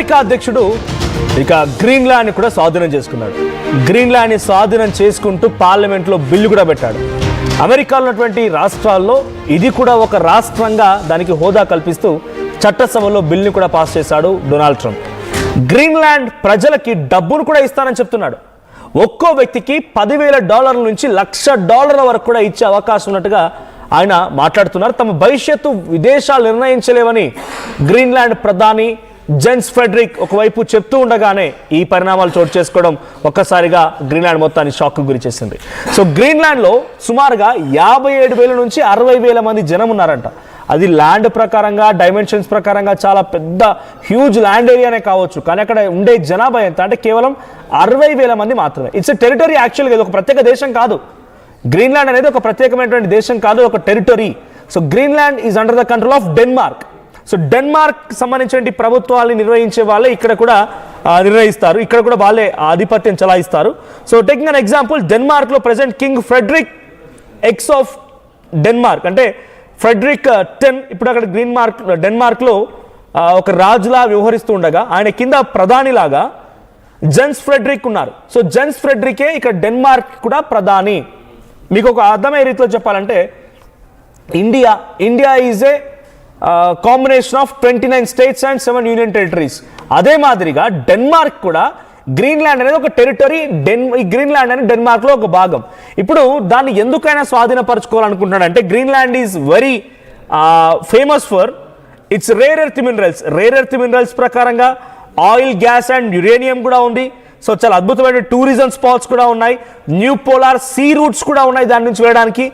America అధ్యక్షుడు ఇక Greenland కూడా స్వాధీనం చేసుకున్నాడు. గ్రీన్లాండ్ని స్వాధీనం చేసుకుంటూ పార్లమెంట్లో బిల్లు కూడా పెట్టాడు. అమెరికాలో ఉన్నటువంటి రాష్ట్రాల్లో ఇది కూడా ఒక రాష్ట్రంగా దానికి హోదా కల్పిస్తూ చట్టసభలో బిల్లుని కూడా పాస్ చేశాడు డొనాల్డ్ ట్రంప్. గ్రీన్లాండ్ ప్రజలకి డబ్బును కూడా ఇస్తానని చెప్తున్నాడు. ఒక్కో వ్యక్తికి $10,000 నుంచి $1,00,000 వరకు కూడా ఇచ్చే అవకాశం ఉన్నట్టుగా ఆయన మాట్లాడుతున్నారు. తమ భవిష్యత్తు విదేశాలు నిర్ణయించలేవని గ్రీన్లాండ్ ప్రధాని జెన్స్ ఫ్రెడరిక్ ఒకవైపు చెప్తూ ఉండగానే ఈ పరిణామాలు చోటు చేసుకోవడం ఒక్కసారిగా గ్రీన్లాండ్ మొత్తాన్ని షాక్కు గురి చేసింది. సో గ్రీన్లాండ్లో సుమారుగా 57,000 నుంచి 60,000 మంది జనం ఉన్నారంట. అది ల్యాండ్ ప్రకారంగా, డైమెన్షన్స్ ప్రకారంగా చాలా పెద్ద హ్యూజ్ ల్యాండ్ ఏరియానే కావచ్చు, కానీ అక్కడ ఉండే జనాభా ఎంత అంటే కేవలం 60,000 మంది మాత్రమే. It's a territory. యాక్చువల్గా ఇది ఒక ప్రత్యేక దేశం కాదు. గ్రీన్లాండ్ అనేది ఒక ప్రత్యేకమైనటువంటి దేశం కాదు, ఒక territory. So Greenland is under the control of Denmark. So Denmark సంబంధించిన ప్రభుత్వాన్ని నిర్వహించే వాళ్ళే ఇక్కడ కూడా నిర్వహిస్తారు, ఇక్కడ కూడా వాళ్ళే ఆధిపత్యం చలాయిస్తారు. సో టేకింగ్ అన్ ఎగ్జాంపుల్, డెన్మార్క్లో president king Frederick X of Denmark అంటే ఫ్రెడరిక్ 10 ఇప్పుడు అక్కడ డెన్మార్క్లో ఒక రాజులా వ్యవహరిస్తూ ఉండగా ఆయన కింద ప్రధానిలాగా జెన్స్ ఫ్రెడరిక్ ఉన్నారు. సో జెన్స్ ఫ్రెడరికే ఇక్కడ డెన్మార్క్ కూడా ప్రధాని. మీకు ఒక అర్థమయ్యే రీతిలో చెప్పాలంటే India is a combination of 29 states and 7 union territories. అదే మాదిరిగా డెన్మార్క్ కూడా గ్రీన్లాండ్ అనేది ఒక టెరిటరీ. గ్రీన్లాండ్ అనేది డెన్మార్క్లో ఒక భాగం. ఇప్పుడు దాన్ని ఎందుకైనా స్వాధీనపరచుకోవాలనుకుంటున్నాడు అంటే Greenland is very famous for it's rare earth minerals. Rare earth minerals ప్రకారంగా ఆయిల్, గ్యాస్ అండ్ యురేనియం కూడా ఉంది. సో చాలా అద్భుతమైన టూరిజం స్పాట్స్ కూడా ఉన్నాయి. న్యూ పోలార్ సీ రూట్స్ కూడా ఉన్నాయి దాని నుంచి వెళ్ళడానికి.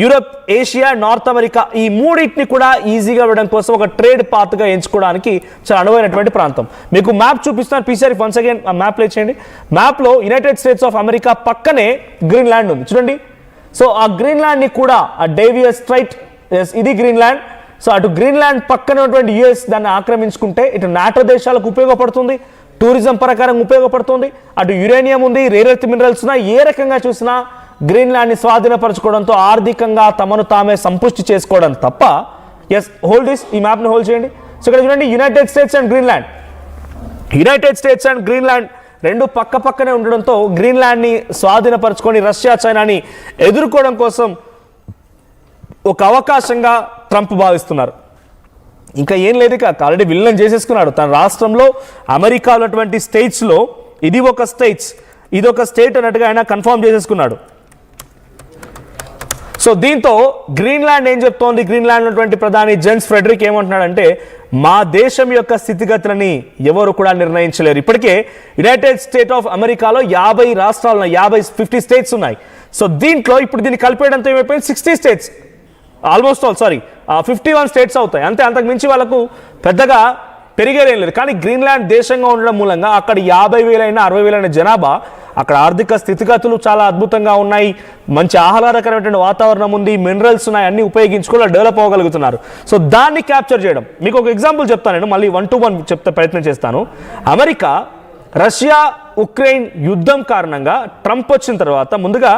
యూరప్, ఏషియా, నార్త్ అమెరికా ఈ మూడింటిని కూడా ఈజీగా వెళ్ళడం కోసం ఒక ట్రేడ్ పాత్గా ఎంచుకోవడానికి చాలా అనువైనటువంటి ప్రాంతం. మీకు మ్యాప్ చూపిస్తాను. పీసీఆర్ వన్స్ అగైన్ ఆ మ్యాప్ ప్లే చేయండి. మ్యాప్లో యునైటెడ్ స్టేట్స్ ఆఫ్ అమెరికా పక్కనే గ్రీన్లాండ్ ఉంది చూడండి. సో ఆ గ్రీన్లాండ్ని కూడా ఆ డేవియస్ స్ట్రైట్, ఇది గ్రీన్లాండ్. సో అటు గ్రీన్లాండ్ పక్కనే ఉన్నటువంటి యుఎస్ దాన్ని ఆక్రమించుకుంటే ఇటు నాటో దేశాలకు ఉపయోగపడుతుంది, టూరిజం ప్రకారం ఉపయోగపడుతుంది. అటు యురేనియం ఉంది, రేర్ ఎర్త్ మినరల్స్ ఉన్నాయి. ఏ రకంగా చూసినా గ్రీన్లాండ్ని స్వాధీనపరచుకోవడంతో ఆర్థికంగా తమను తామే సంపుష్టి చేసుకోవడం తప్ప. ఎస్, హోల్డ్ దిస్, ఈ మ్యాప్ని హోల్డ్ చేయండి. సో ఇక్కడ చూడండి, United states and Greenland. United states and Greenland రెండు పక్క పక్కనే ఉండడంతో గ్రీన్లాండ్ని స్వాధీనపరచుకొని రష్యా, చైనాని ఎదుర్కోవడం కోసం ఒక అవకాశంగా ట్రంప్ భావిస్తున్నారు. ఇంకా ఏం లేదు, ఇక ఆల్రెడీ విలన్ చేసేసుకున్నాడు తన రాష్ట్రంలో. అమెరికా ఉన్నటువంటి స్టేట్స్లో ఇది ఒక స్టేట్ అన్నట్టుగా ఆయన కన్ఫర్మ్ చేసేసుకున్నాడు. సో దీంతో గ్రీన్లాండ్ ఏం చెప్తోంది, గ్రీన్లాండ్ ఉన్నటువంటి ప్రధాని జెన్స్ ఫ్రెడరిక్ ఏమంటున్నాడంటే మా దేశం యొక్క స్థితిగతులని ఎవరు కూడా నిర్ణయించలేరు. ఇప్పటికే యునైటెడ్ స్టేట్ ఆఫ్ అమెరికాలో 50 రాష్ట్రాలు ఉన్నాయి, 50 స్టేట్స్ ఉన్నాయి. సో దీంట్లో ఇప్పుడు దీన్ని కలిపేయడంతో ఏమైపోయింది, 60 స్టేట్స్ ఆల్మోస్ట్ 51 స్టేట్స్ అవుతాయి అంతే. అంతకు మించి వాళ్ళకు పెద్దగా పెరిగేదేం లేదు. కానీ గ్రీన్లాండ్ దేశంగా ఉండడం మూలంగా అక్కడ 50,000 60,000 జనాభా, అక్కడ ఆర్థిక స్థితిగతులు చాలా అద్భుతంగా ఉన్నాయి, మంచి ఆహ్లాదకరమైనటువంటి వాతావరణం ఉంది, మినరల్స్ ఉన్నాయి, అన్ని ఉపయోగించుకొని డెవలప్ అవ్వగలుగుతున్నారు. సో దాన్ని క్యాప్చర్ చేయడం. మీకు ఒక ఎగ్జాంపుల్ చెప్తాను, నేను మళ్ళీ 1 to 1 చెప్తే ప్రయత్నం చేస్తాను. అమెరికా రష్యా ఉక్రెయిన్ యుద్ధం కారణంగా ట్రంప్ వచ్చిన తర్వాత ముందుగా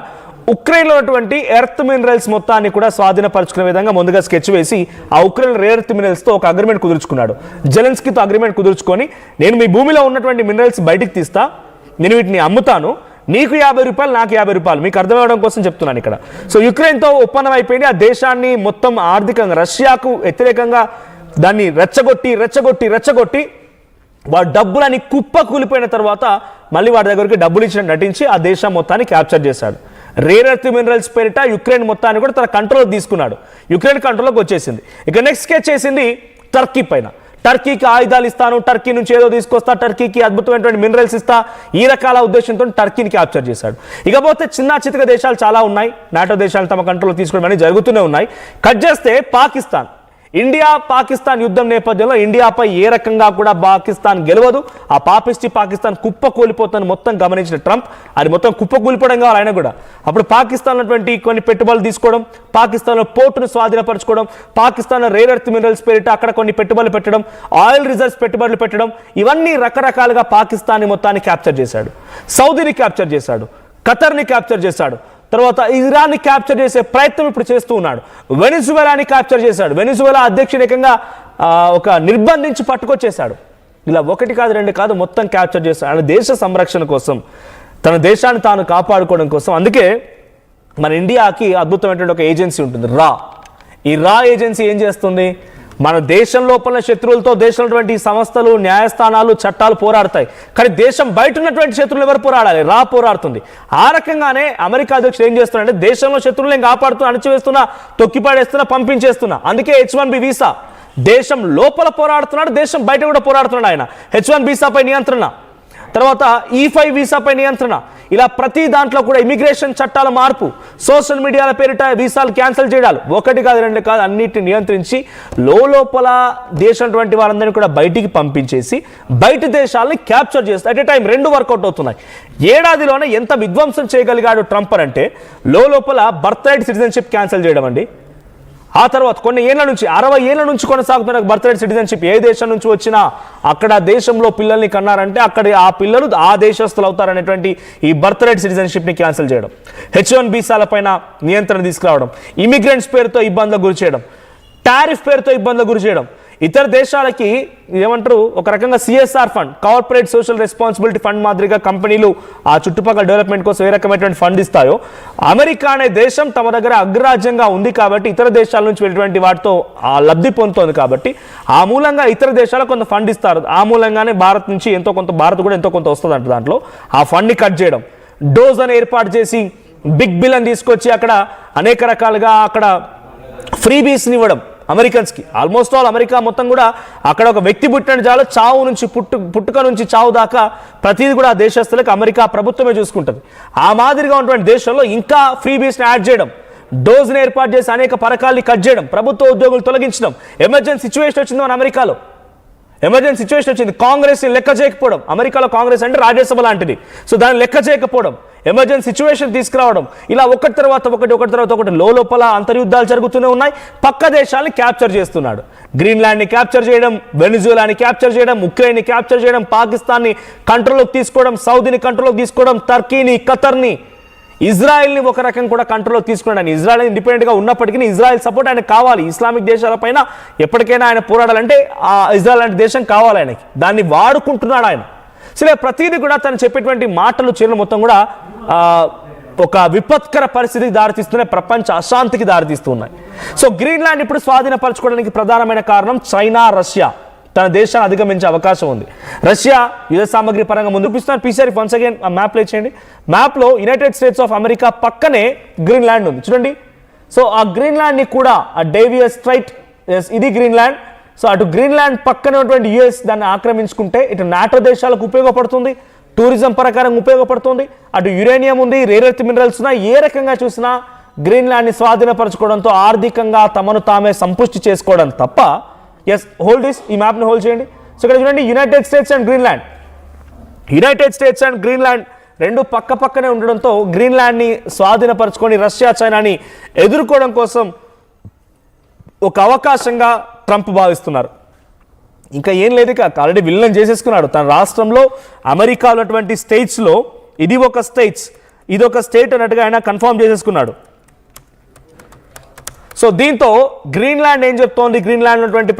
ఉక్రెయిన్లో ఉన్నటువంటి ఎర్త్ మినరల్స్ మొత్తాన్ని కూడా స్వాధీనపరచుకునే విధంగా ముందుగా స్కెచ్ వేసి ఆ ఉక్రెయిన్ రేర్ ఎర్త్ మినరల్స్తో ఒక అగ్రిమెంట్ కుదుర్చుకున్నాడు. జెలెన్స్కీతో అగ్రిమెంట్ కుదుర్చుకొని నేను మీ భూమిలో ఉన్నటువంటి మినరల్స్ బయటికి తీస్తా, నేను వీటిని అమ్ముతాను, నీకు ₹50 నాకు ₹50. మీకు అర్థమవడం కోసం చెప్తున్నాను ఇక్కడ. సో యుక్రెయిన్తో ఒప్పందం అయిపోయింది. ఆ దేశాన్ని మొత్తం ఆర్థికంగా రష్యాకు వ్యతిరేకంగా దాన్ని రెచ్చగొట్టి వాడు డబ్బులని కుప్ప కూలిపోయిన తర్వాత మళ్ళీ వాడి దగ్గరికి డబ్బులు ఇచ్చిన నటించి ఆ దేశం మొత్తాన్ని క్యాప్చర్ చేశాడు. రేర్ ఎర్త్ మినరల్స్ పేరిట యుక్రెయిన్ మొత్తాన్ని కూడా తన కంట్రోల్ తీసుకున్నాడు. యుక్రెయిన్ కంట్రోల్లోకి వచ్చేసింది. ఇక నెక్స్ట్ స్కెచ్ చేసింది టర్కీ పైన. టర్కీకి ఆయుధాలు ఇస్తాను, టర్కీ నుంచి ఏదో తీసుకొస్తా, టర్కీకి అద్భుతమైనటువంటి మినరల్స్ ఇస్తా, ఈ రకాల ఉద్దేశంతో టర్కీని క్యాప్చర్ చేశాడు. ఇకపోతే చిన్న చితక దేశాలు చాలా ఉన్నాయి, నాటో దేశాలు తమ కంట్రోల్ తీసుకోవడం అనేది జరుగుతూనే ఉన్నాయి. కట్ చేస్తే పాకిస్తాన్, ఇండియా పాకిస్తాన్ యుద్ధం నేపథ్యంలో ఇండియాపై ఏ రకంగా కూడా పాకిస్తాన్ గెలవదు. ఆ పాకిస్తాన్ కుప్ప కూలిపోతుందని మొత్తం గమనించిన ట్రంప్ అది మొత్తం కుప్ప కూలిపోవడం కావాలి ఆయన కూడా. అప్పుడు పాకిస్తాన్ ఉన్నటువంటి కొన్ని పెట్టుబడులు తీసుకోవడం, పాకిస్తాన్లో పోర్టును స్వాధీనపరచుకోవడం, పాకిస్తాన్లో రేర్ ఎర్త్ మినరల్స్ పేరిట అక్కడ కొన్ని పెట్టుబడులు పెట్టడం, ఆయిల్ రిజర్వ్స్ పెట్టుబడులు పెట్టడం, ఇవన్నీ రకరకాలుగా పాకిస్తాన్ మొత్తాన్ని క్యాప్చర్ చేశాడు. సౌదీని క్యాప్చర్ చేశాడు, ఖతర్ని క్యాప్చర్ చేశాడు, తర్వాత ఇరాన్ని క్యాప్చర్ చేసే ప్రయత్నం ఇప్పుడు చేస్తూ ఉన్నాడు. వెనిజువెలాని క్యాప్చర్ చేశాడు. వెనిజువెలా అధ్యక్షునికంగా ఒక నిర్బంధించి పట్టుకొచ్చేశాడు. ఇలా ఒకటి కాదు రెండు కాదు మొత్తం క్యాప్చర్ చేస్తాడు. ఆయన దేశ సంరక్షణ కోసం, తన దేశాన్ని తాను కాపాడుకోవడం కోసం. అందుకే మన ఇండియాకి అద్భుతమైనటువంటి ఒక ఏజెన్సీ ఉంటుంది, రా. ఈ రా ఏజెన్సీ ఏం చేస్తుంది? మన దేశం లోపల శత్రువులతో దేశంలోటువంటి సంస్థలు, న్యాయస్థానాలు, చట్టాలు పోరాడతాయి. కానీ దేశం బయట ఉన్నటువంటి శత్రువులు ఎవరు పోరాడాలి? రా పోరాడుతుంది. ఆ రకంగానే అమెరికా అధ్యక్షుడు ఏం చేస్తున్నాడంటే దేశంలో శత్రువులను కాపాడుతూ అణచివేస్తున్నా, తొక్కిపాడేస్తున్నా, పంపించేస్తున్నా. అందుకే H1B వీసా దేశం లోపల పోరాడుతున్నాడు, దేశం బయట కూడా పోరాడుతున్నాడు ఆయన. H1 వీసాపై నియంత్రణ, తర్వాత E5 వీసాపై నియంత్రణ, ఇలా ప్రతి దాంట్లో కూడా ఇమిగ్రేషన్ చట్టాల మార్పు, సోషల్ మీడియాల పేరిట వీసాలు క్యాన్సిల్ చేయడాలు, ఒకటి కాదు రెండు కాదు అన్నిటిని నియంత్రించి లోపల దేశం వారందరినీ కూడా బయటికి పంపించేసి బయట దేశాలని క్యాప్చర్ చేస్తే అట్ ఏ టైం రెండు వర్కౌట్ అవుతున్నాయి. ఏడాదిలోనే ఎంత విధ్వంసం చేయగలిగాడు ట్రంప్ అంటే లోపల బర్త్ రైట్ సిటిజన్షిప్ క్యాన్సిల్ చేయడం అండి. ఆ తర్వాత కొన్ని ఏళ్ల నుంచి 60 ఏళ్ల నుంచి కొనసాగుతున్న బర్త్ రైట్ సిటిజన్షిప్, ఏ దేశం నుంచి వచ్చినా అక్కడ దేశంలో పిల్లల్ని కన్నారంటే అక్కడ ఆ పిల్లలు ఆ దేశస్తులు అవుతారనేటువంటి ఈ బర్త్ రైట్ సిటిజన్షిప్ని క్యాన్సిల్ చేయడం, H1 వీసాలపైన నియంత్రణ తీసుకురావడం, ఇమిగ్రెంట్స్ పేరుతో ఇబ్బందులకు గురి చేయడం, టారిఫ్ పేరుతో ఇబ్బందులకు గురి చేయడం, ఇతర దేశాలకి ఏమంటారు ఒక రకంగా CSR fund, corporate social responsibility fund మాదిరిగా కంపెనీలు ఆ చుట్టుపక్కల డెవలప్మెంట్ కోసం ఏ రకమైనటువంటి ఫండ్ ఇస్తాయో, అమెరికా అనే దేశం తమ దగ్గర అగ్రరాజ్యంగా ఉంది కాబట్టి ఇతర దేశాల నుంచి వెళ్ళినటువంటి వాటితో ఆ లబ్ధి పొందుతోంది కాబట్టి ఆ మూలంగా ఇతర దేశాలకు కొంత ఫండ్ ఇస్తారు. ఆ మూలంగానే భారత్ నుంచి ఎంతో కొంత, భారత్ కూడా ఎంతో కొంత వస్తుందంట. దాంట్లో ఆ ఫండ్ని కట్ చేయడం, డోజ్ అని ఏర్పాటు చేసి బిగ్ బిల్ అని తీసుకొచ్చి అక్కడ అనేక రకాలుగా అక్కడ ఫ్రీబీస్ని ఇవ్వడం అమెరికన్స్కి. ఆల్మోస్ట్ ఆల్ అమెరికా మొత్తం కూడా అక్కడ ఒక వ్యక్తి పుట్టిన చాలు చావు నుంచి పుట్టుక నుంచి చావు దాకా ప్రతిదీ కూడా ఆ దేశస్తులకు అమెరికా ప్రభుత్వమే చూసుకుంటుంది. ఆ మాదిరిగా ఉన్నటువంటి దేశంలో ఇంకా ఫ్రీబీస్ని యాడ్ చేయడం, డోజ్ని ఏర్పాటు చేసి అనేక పథకాల్ని కట్ చేయడం, ప్రభుత్వ ఉద్యోగులు తొలగించడం, ఎమర్జెన్సీ సిచ్యువేషన్ వచ్చింది మన అమెరికాలో. ఎమర్జెన్సీ సిచ్యువేషన్ వచ్చింది, కాంగ్రెస్ని లెక్క చేయకపోవడం. అమెరికాలో కాంగ్రెస్ అంటే రాజ్యసభ లాంటిది. సో దాన్ని లెక్క చేయకపోవడం, ఎమర్జెన్సీ సిచ్యువేషన్ తీసుకురావడం, ఇలా ఒకటి తర్వాత ఒకటి లోపల అంతర్యుద్ధాలు జరుగుతూనే ఉన్నాయి. పక్క దేశాలని క్యాప్చర్ చేస్తున్నాడు. గ్రీన్లాండ్ని క్యాప్చర్ చేయడం, వెనిజులాని క్యాప్చర్ చేయడం, ఉక్రెయిన్ని క్యాప్చర్ చేయడం, పాకిస్తాన్ని కంట్రోల్లోకి తీసుకోవడం, సౌదీని కంట్రోల్లోకి తీసుకోవడం, టర్కీని, ఖతర్ని, ఇజ్రాయెల్ని ఒక రకం కూడా కంట్రోల్లోకి తీసుకున్నాడు. ఇజ్రాయెల్ ఇండిపెండెంట్గా ఉన్నప్పటికీ ఇజ్రాయెల్ సపోర్ట్ ఆయనకు కావాలి. ఇస్లామిక్ దేశాలపైన ఎప్పటికైనా ఆయన పోరాడాలంటే ఆ ఇజ్రాయెల్ లాంటి దేశం కావాలి ఆయనకి. దాన్ని వాడుకుంటున్నాడు ఆయన. సరే ప్రతిదీ కూడా తను చెప్పేటువంటి మాటలు చర్యలు మొత్తం కూడా ఒక విపత్కర పరిస్థితికి దారితీస్తున్నాయి, ప్రపంచ అశాంతికి దారితీస్తూ ఉన్నాయి. సో గ్రీన్లాండ్ ఇప్పుడు స్వాధీనపరచుకోవడానికి ప్రధానమైన కారణం చైనా, రష్యా తన దేశాన్ని అధిగమించే అవకాశం ఉంది. రష్యా యుద్ధ సామగ్రి పరంగా ముందుకు పిస్తున్నారు. పీసీఆర్ వన్స్ అగైన్ ఆ మ్యాప్ ప్లే చేయండి. మ్యాప్లో యునైటెడ్ స్టేట్స్ ఆఫ్ అమెరికా పక్కనే గ్రీన్లాండ్ ఉంది చూడండి. సో ఆ గ్రీన్లాండ్ని కూడా ఆ డేవియస్ స్ట్రైట్, ఇది గ్రీన్లాండ్. సో అటు గ్రీన్లాండ్ పక్కన ఉన్నటువంటి US దాన్ని ఆక్రమించుకుంటే ఇటు నాటో దేశాలకు ఉపయోగపడుతుంది, టూరిజం ప్రకారం ఉపయోగపడుతుంది, అటు యురేనియం ఉంది, రేర్ ఎర్త్ మినరల్స్ ఉన్నాయి. ఏ రకంగా చూసినా గ్రీన్లాండ్ని స్వాధీనపరచుకోవడంతో ఆర్థికంగా తమను తామే సంపుష్టి చేసుకోవడం తప్ప. ఎస్ హోల్డ్ దిస్, ఈ మ్యాప్ని హోల్డ్ చేయండి. సో ఇక్కడ చూడండి United states and Greenland. United states and Greenland రెండు పక్క పక్కనే ఉండడంతో గ్రీన్లాండ్ని స్వాధీనపరచుకొని రష్యా, చైనాని ఎదుర్కోవడం కోసం ఒక అవకాశంగా ట్రంప్ భావిస్తున్నారు. ఇంకా ఏం లేదు, ఇక ఆల్రెడీ విలన్ చేసేసుకున్నాడు తన రాష్ట్రంలో. అమెరికా ఉన్నటువంటి స్టేట్స్లో ఇది ఒక స్టేట్స్, ఇది ఒక స్టేట్ అన్నట్టుగా ఆయన కన్ఫర్మ్ చేసేసుకున్నాడు. సో దీంతో గ్రీన్లాండ్ ఏం చెప్తోంది? గ్రీన్లాండ్ ఉన్నటువంటి